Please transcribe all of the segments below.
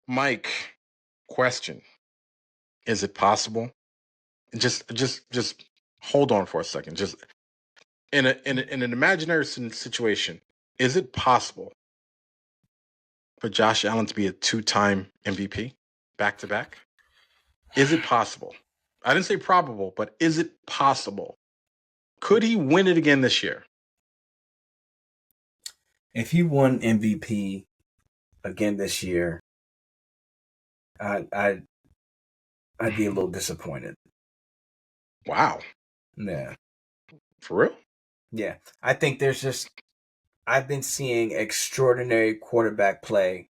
Mike, question: is it possible? Just hold on for a second. Just in an imaginary situation, is it possible for Josh Allen to be a 2-time MVP back to back? Is it possible? I didn't say probable, but is it possible? Could he win it again this year? If he won MVP again this year, I'd be a little disappointed. Wow. Yeah. For real? Yeah. I think I've been seeing extraordinary quarterback play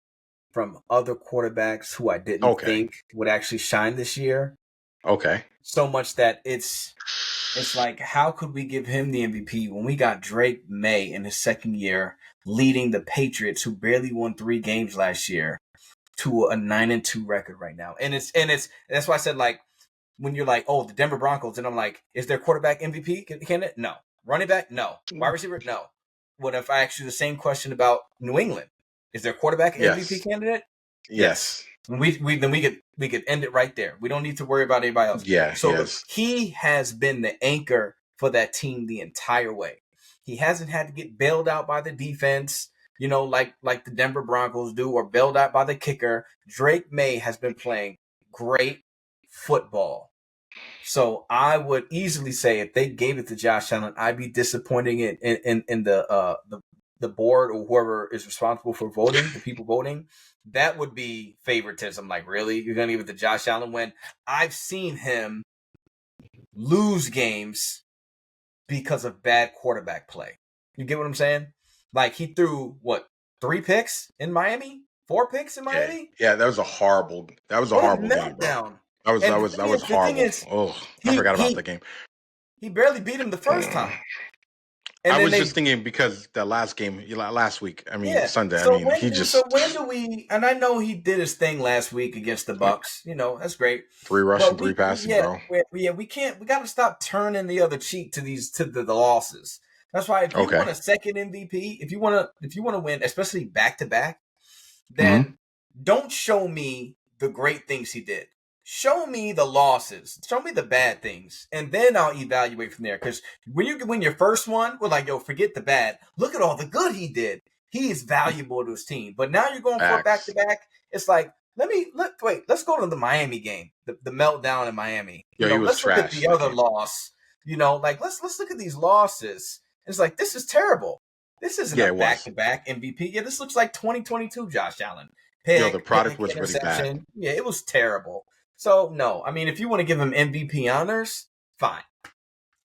from other quarterbacks who I didn't think would actually shine this year. Okay. So much that it's like, how could we give him the MVP when we got Drake May in his second year leading the Patriots, who barely won 3 games last year, to a 9-2 record right now? And it's that's why I said, like, when you're like, oh, the Denver Broncos, and I'm like, is their quarterback MVP candidate? No. Running back? No. Wide receiver? No. What if I ask you the same question about New England? Is their quarterback MVP candidate? Yes. We could end it right there. We don't need to worry about anybody else. Yeah. So he has been the anchor for that team the entire way. He hasn't had to get bailed out by the defense, like the Denver Broncos do, or bailed out by the kicker. Drake May has been playing great football. So I would easily say, if they gave it to Josh Allen, I'd be disappointing it in the board, or whoever is responsible for voting, the people voting. That would be favoritism. Like, really? You're going to give it to Josh Allen when I've seen him lose games because of bad quarterback play? You get what I'm saying? Like, he threw, 3 picks in Miami? 4 picks in Miami? Yeah, that was a horrible game, bro. That was horrible. I forgot about the game. He barely beat him the first time. And I was just thinking, because the last game, last week, Sunday, So when do we, and I know he did his thing last week against the Bucks, that's great. 3 rushing, 3 passing, bro. We got to stop turning the other cheek to the losses. That's why if you want a second MVP, if you want to win, especially back to back, then don't show me the great things he did. Show me the losses. Show me the bad things. And then I'll evaluate from there. Because when you win your first one, we're like, yo, forget the bad. Look at all the good he did. He is valuable to his team. But now you're going for a back-to-back. It's like, let's go to the Miami game. The meltdown in Miami. He was let's trash. Look at the other loss. Let's look at these losses. It's like, this is terrible. This isn't a back-to-back MVP. Yeah, this looks like 2022 Josh Allen. The product was really bad. Yeah, it was terrible. So, no, if you want to give him MVP honors, fine.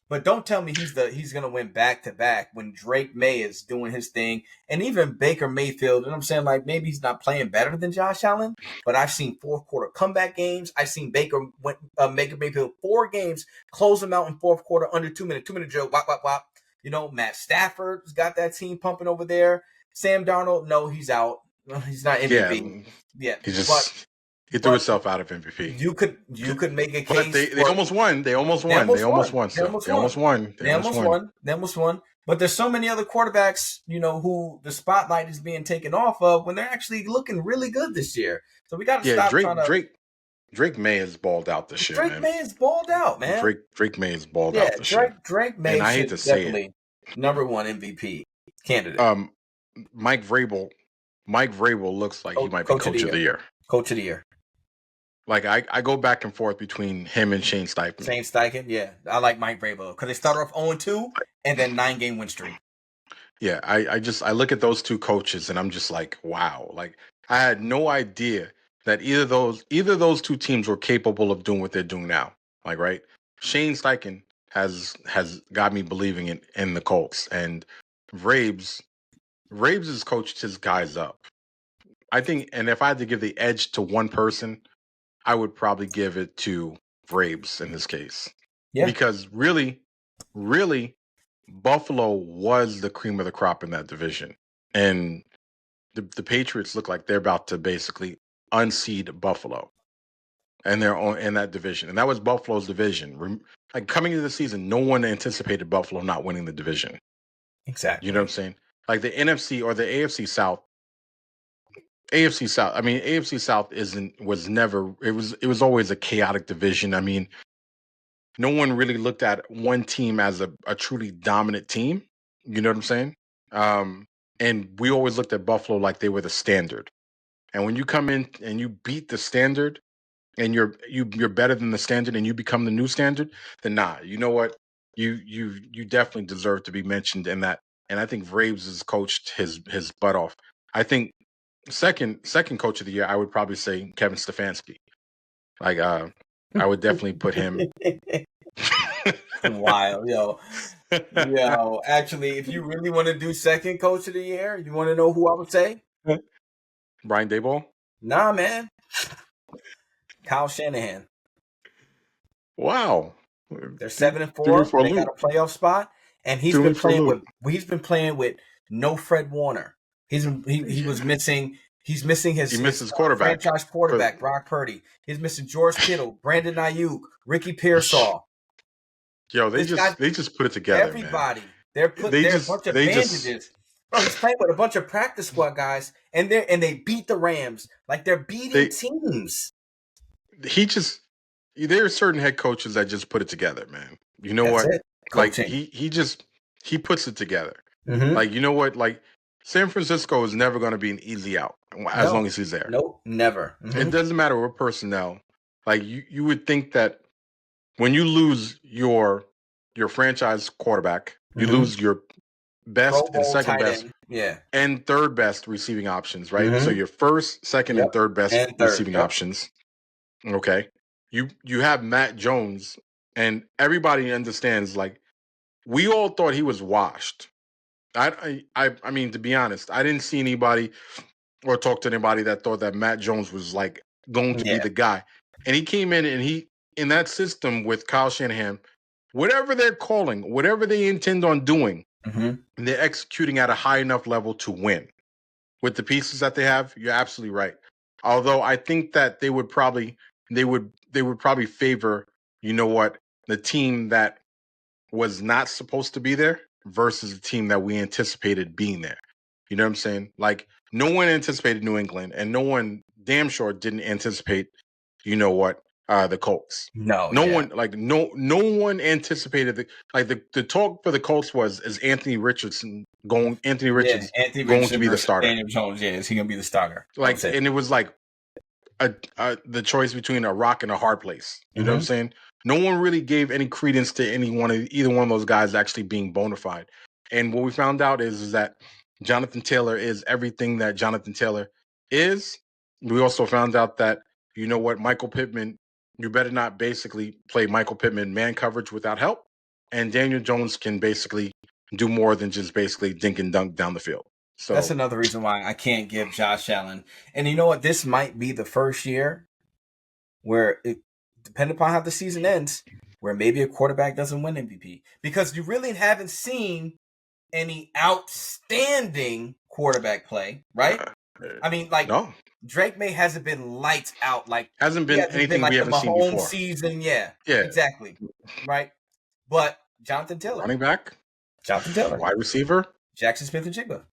But don't tell me he's going to win back-to-back when Drake May is doing his thing. And even Baker Mayfield, and I'm saying, like, maybe he's not playing better than Josh Allen, but I've seen fourth quarter comeback games. I've seen Baker Mayfield 4 games, close them out in fourth quarter under 2 minutes, 2-minute drill, wop, wop, wop. Matt Stafford's got that team pumping over there. Sam Darnold, no, he's out. He's not MVP. Yeah. He threw himself out of MVP. You could make a case. But they almost won. They almost won. But there's so many other quarterbacks, who the spotlight is being taken off of when they're actually looking really good this year. So we got to stop trying to. Drake May has balled out this year. Drake May has balled out, man. Drake May has balled out this year. Drake May. And I hate to say it, number 1 MVP candidate. Mike Vrabel looks like he might be coach of the year. Coach of the year. Like, I go back and forth between him and Shane Steichen. Shane Steichen, yeah. I like Mike Vrabel because they started off 0-2 and then 9-game win streak. Yeah, I look at those two coaches and I'm just like, wow. Like, I had no idea that either those two teams were capable of doing what they're doing now. Like, right? Shane Steichen has got me believing in the Colts, and Vrabes has coached his guys up. I think, and if I had to give the edge to one person, I would probably give it to Vrabes in this case. Yeah. Because really, Buffalo was the cream of the crop in that division. And the Patriots look like they're about to basically unseed Buffalo. And they're in that division. And that was Buffalo's division. Like, coming into the season, no one anticipated Buffalo not winning the division. Exactly. You know what I'm saying? Like, the NFC or the AFC South, AFC South. I mean, AFC South was never. It was always a chaotic division. I mean, no one really looked at one team as a truly dominant team. You know what I'm saying? And we always looked at Buffalo like they were the standard. And when you come in and you beat the standard, and you're better than the standard, and you become the new standard, then nah. You know what? You definitely deserve to be mentioned in that. And I think Vraves has coached his butt off. I think second coach of the year, I would probably say Kevin Stefanski. Like I would definitely put him. Wild, yo. Actually, if you really want to do second coach of the year, you want to know who I would say? Brian Daboll? Nah, man. Kyle Shanahan. Wow. They're 7-4. They got a playoff spot, and he's been playing with no Fred Warner. He was missing. He's missing his quarterback, franchise quarterback, Brock Purdy. He's missing George Kittle, Brandon Ayuk, Ricky Pearsall. Yo, they just put it together. Everybody, man. They're a bunch of bandages. Bro, he's playing with a bunch of practice squad guys, and they beat the Rams like they're beating teams. There are certain head coaches that just put it together, man. You know what? Like he puts it together. Mm-hmm. Like, you know what? Like, San Francisco is never going to be an easy out as long as he's there. Nope, never. Mm-hmm. It doesn't matter what personnel. Like, you would think that when you lose your franchise quarterback, you lose your best and second best, and third best receiving options, right? Mm-hmm. So your first, second, and third best receiving options. Okay, you have Matt Jones, and everybody understands. Like, we all thought he was washed. I mean, to be honest, I didn't see anybody or talk to anybody that thought that Matt Jones was like going to be the guy. And he came in, and in that system with Kyle Shanahan, whatever they're calling, whatever they intend on doing, they're executing at a high enough level to win. With the pieces that they have, you're absolutely right. Although I think that they would probably favor, you know what, the team that was not supposed to be there versus the team that we anticipated being there. You know what I'm saying? Like, no one anticipated New England, and no one damn sure didn't anticipate, you know what, the Colts. No one anticipated the talk for the Colts is Anthony Richardson going to be the starter. Daniel Jones, is he gonna be the starter? Like, and it was like the choice between a rock and a hard place. You know what I'm saying? No one really gave any credence to either one of those guys actually being bona fide. And what we found out is that Jonathan Taylor is everything that Jonathan Taylor is. We also found out that, you know what, Michael Pittman, you better not basically play Michael Pittman man coverage without help. And Daniel Jones can basically do more than just basically dink and dunk down the field. So that's another reason why I can't give Josh Allen. And you know what? This might be the first year where, depending upon how the season ends, where maybe a quarterback doesn't win MVP. Because you really haven't seen any outstanding quarterback play, right? I mean, like, Drake May hasn't been lights out. Like, hasn't been anything like we haven't seen before. Season, yeah, exactly, right. But Jonathan Taylor, running back, Jonathan Taylor, wide receiver, Jackson Smith-Njigba.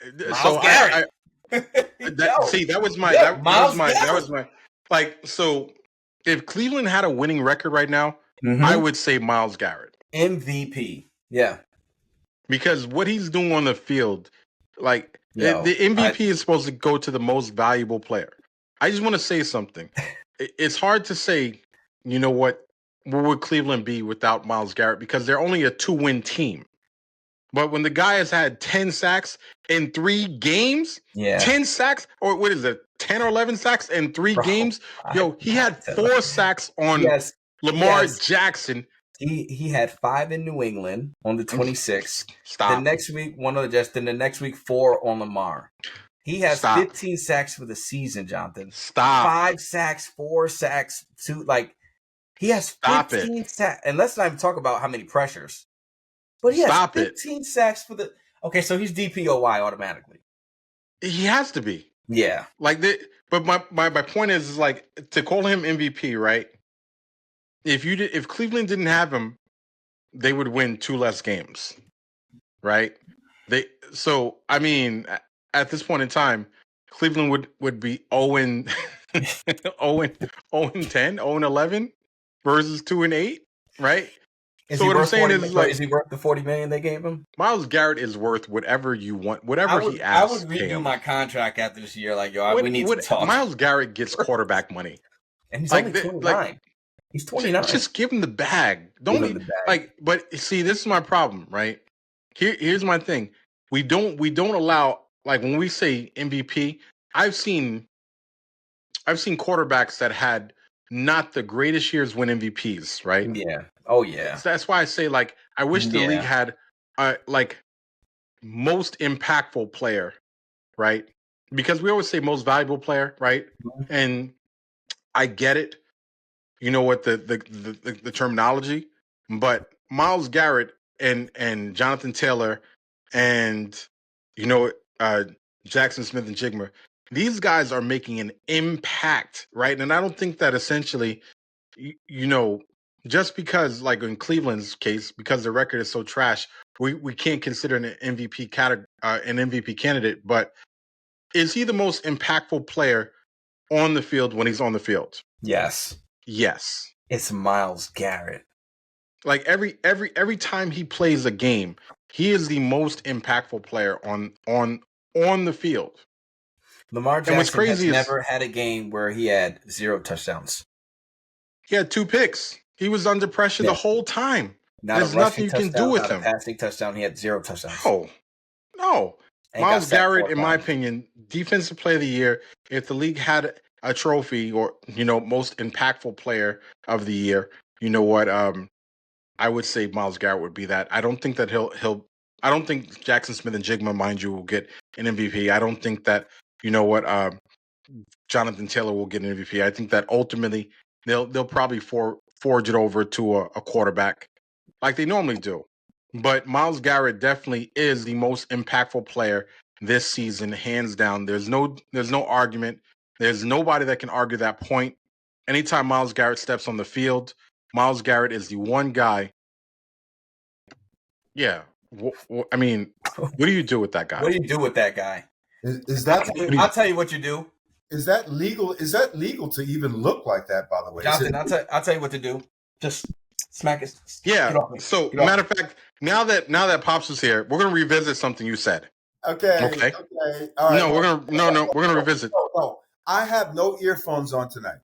So that was my like. So if Cleveland had a winning record right now, I would say Myles Garrett, MVP. Yeah, because what he's doing on the field, like, the MVP is supposed to go to the most valuable player. I just want to say something. It's hard to say, you know what would Cleveland be without Myles Garrett, because they're only a 2-win team. But when the guy has had 10 sacks in 3 games, 10 sacks, or what is it, 10 or 11 sacks in 3 games? Yo, he had 4 sacks on Lamar Jackson. He had 5 in New England on the 26th. Stop. The next week, then the next week, 4 on Lamar. He has 15 sacks for the season, Jonathan. Stop. 5 sacks, 4 sacks, 2. Like, he has 15 sacks. And let's not even talk about how many pressures. But he has 15 sacks for the. Okay, so he's DPOY automatically. He has to be. Yeah. Like, but my point is like, to call him MVP, right? If Cleveland didn't have him, they would win 2 less games, right? So I mean, at this point in time, Cleveland would be 0 10, 0-11 versus 2-8, right? Is So he what I'm worth saying 40? is like Is he worth the $40 million they gave him? Myles Garrett is worth whatever you want, whatever he I asks, would pay redo him. my contract after this year. Like, yo, we need to What talk. Myles Garrett gets quarterback money. And he's Like only 29. like He's 29. just give him the bag. Give Don't him the bag. like. But see, this is my problem, right? Here's my thing. We don't allow, like, when we say MVP. I've seen quarterbacks that had not the greatest years win MVPs, right? Yeah. Oh yeah. So that's why I say, like, I wish the league had like most impactful player, right? Because we always say most valuable player, right? Mhm. And I get it. You know what, the terminology, but Myles Garrett and Jonathan Taylor and Jackson Smith and Jigma, these guys are making an impact, right? And I don't think that essentially, just because, like in Cleveland's case, because the record is so trash, we can't consider an MVP candidate. But is he the most impactful player on the field when he's on the field? Yes. Yes. It's Myles Garrett. Like every time he plays a game, he is the most impactful player on the field. Lamar Jackson has never had a game where he had 0 touchdowns. He had 2 picks. He was under pressure the whole time. There's nothing you can do with him. Passing touchdown, he had 0 touchdowns. No. Myles Garrett, in my opinion, defensive player of the year. If the league had a trophy, or most impactful player of the year, you know what? I would say Myles Garrett would be that. I don't think that he'll. I don't think Jackson Smith and Jigma, mind you, will get an MVP. I don't think that Jonathan Taylor will get an MVP. I think that ultimately they'll probably forge it over to a quarterback like they normally do. But Myles Garrett definitely is the most impactful player this season, hands down. There's no argument. There's nobody that can argue that point. Anytime Myles Garrett steps on the field, Myles Garrett is the one guy. Yeah. I mean, what do you do with that guy? What do you do with that guy? Is that? I'll tell you what you do. Is that legal? Is that legal to even look like that? By the way, Jonathan, I'll tell you what to do. Just smack it. Yeah. So, matter of fact, now that Pops is here, we're gonna revisit something you said. Okay. All right. No, we're gonna revisit. No. I have no earphones on tonight.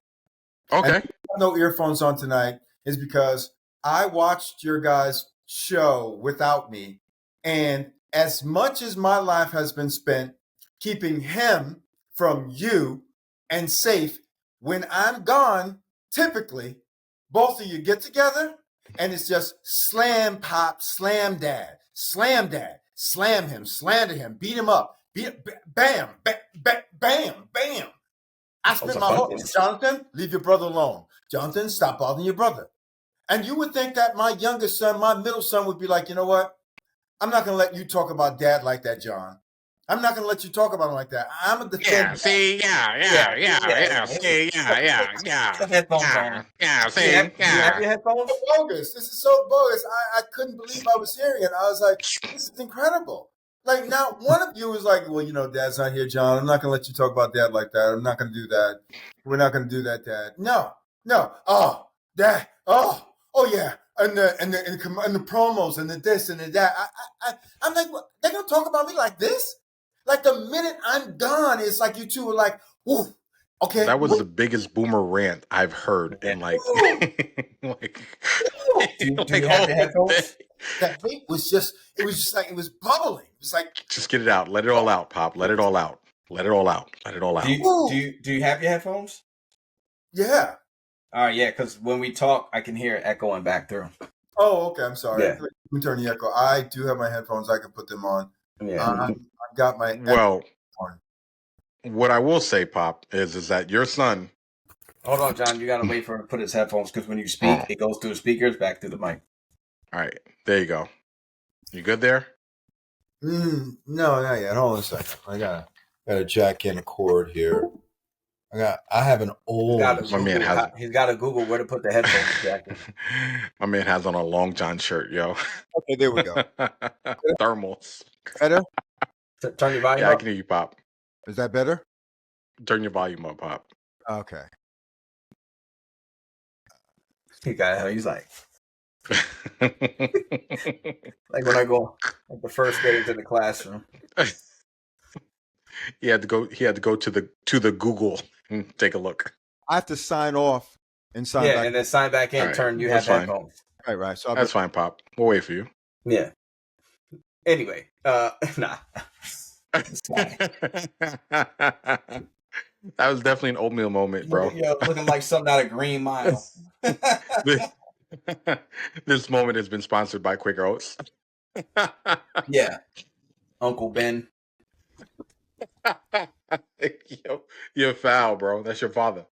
Okay. No earphones on tonight is because I watched your guys' show without me, and as much as my life has been spent keeping him from you and safe, when I'm gone, typically both of you get together and it's just slam pop, slam dad, slam him, slander him, beat him up, bam, bam. I spent my whole Jonathan, leave your brother alone. Jonathan, stop bothering your brother. And you would think that my youngest son, my middle son, would be like, you know what? I'm not going to let you talk about dad like that, John. I'm not going to let you talk about him like that. I'm a defender. Yeah, see, yeah. See, you have your headphones? So bogus. This is so bogus. I couldn't believe I was hearing it. I was like, this is incredible. Like, now one of you is like, well, Dad's not here, John. I'm not going to let you talk about dad like that. I'm not going to do that. We're not going to do that, Dad. No. Oh, Dad. Oh, yeah. And the promos and the this and the that. I'm like, what? They're going to talk about me like this? Like, the minute I'm gone, it's like you two are like, ooh, okay. That was the biggest boomer rant I've heard in like do you have your headphones? That thing was just like, it was bubbling. It was like, just get it out. Let it all out, Pop. Let it all out. Let it all out. Do you have your headphones? Yeah. All right, yeah, because when we talk, I can hear it echoing back through. Oh, okay. I'm sorry. Yeah. Let me turn the echo. I do have my headphones. I can put them on. Yeah. I've got my what I will say, Pop, is that your son. Hold on, John. You gotta wait for him to put his headphones, because when you speak, it goes through the speakers back through the mic. All right, there you go. You good there? No, not yet. Hold on a second. I gotta jack in a cord here. I have an old. He's got to Google where to put the headphones jack in. My man has on a Long John shirt, yo. Okay, there we go. Thermals. Better? Turn your volume up. I can hear you, Pop. Is that better? Turn your volume up, Pop. Okay. He's like when I go like the first day into the classroom. He had to go to the Google and take a look. I have to sign off and sign back. And then sign back in. All right, Turn. You that's have fine. headphones. Right. So That's fine, Pop. We'll wait for you. Yeah. Anyway, nah. That was definitely an oatmeal moment, bro. Looking like something out of Green Mile. This moment has been sponsored by Quaker Oats. Yeah. Uncle Ben. Yo, you're foul, bro. That's your father.